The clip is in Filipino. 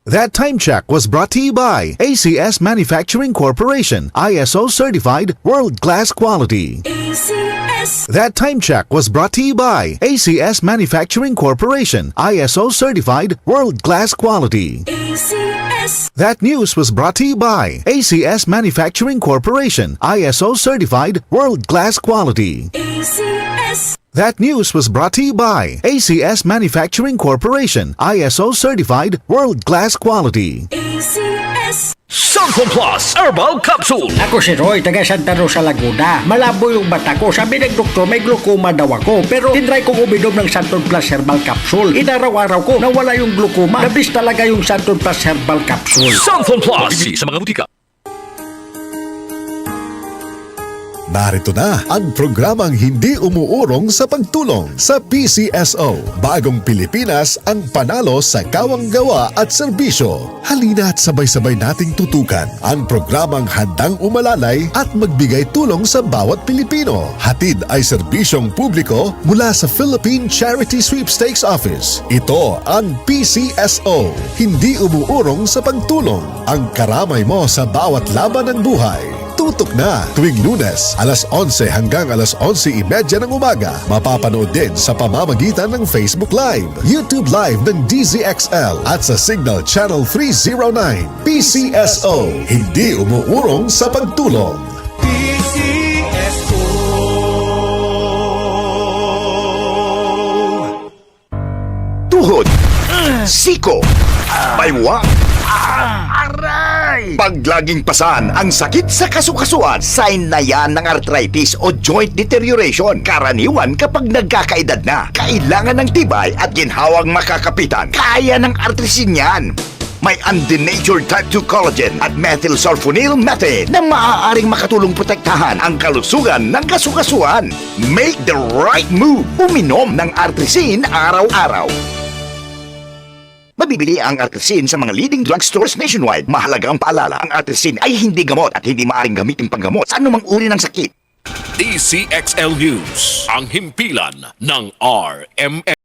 That time check was brought to you by ACS Manufacturing Corporation, ISO certified world-class quality. ACS. That time check was brought to you by ACS Manufacturing Corporation, ISO certified world-class quality. ACS. That news was brought to you by ACS Manufacturing Corporation, ISO certified world-class quality. ACS. That news was brought to you by ACS Manufacturing Corporation, ISO certified world-class quality. ACS. Santon Plus Herbal Capsule. Ako si Roy, taga Santa Rosa, Laguna. Malabo yung mata ko. Sabi ng doktor, may glaucoma daw ako. Pero tinry kong uminom ng Santon Plus Herbal Capsule. Inaraw-araw ko, nawala yung glaucoma. Nabis talaga yung Santon Plus Herbal Capsule. Santon Plus. Bibili sa mga butika. Narito na ang programang hindi umuurong sa pagtulong sa PCSO. Bagong Pilipinas ang panalo sa kawang-gawa at serbisyo. Halina at sabay-sabay nating tutukan ang programang handang umalalay at magbigay tulong sa bawat Pilipino. Hatid ay serbisyong publiko mula sa Philippine Charity Sweepstakes Office. Ito ang PCSO. Hindi umuurong sa pagtulong. Ang karamay mo sa bawat laban ng buhay. Tutok na tuwing Lunes, alas 11 hanggang alas 11:30 ng umaga. Mapapanood din sa pamamagitan ng Facebook Live, YouTube Live ng DZXL at sa Signal Channel 309. PCSO, hindi umuurong sa pagtulong. PCSO. Tuhod, siko, baywa, aray! Pag laging pasan ang sakit sa kasukasuan, sign na yan ng arthritis o joint deterioration. Karaniwan kapag nagkakaedad na, kailangan ng tibay at ginhawang makakapitan. Kaya ng artrisin yan. May undenatured type 2 collagen at methylsulfonyl methane na maaaring makatulong protektahan ang kalusugan ng kasukasuan. Make the right move. Uminom ng artrisin araw-araw. Mabibili ang artrisin sa mga leading drugstores nationwide. Mahalagang paalala, ang artrisin ay hindi gamot at hindi maaaring gamitin panggamot sa anumang uri ng sakit. DCXL News. Ang himpilan ng RMN.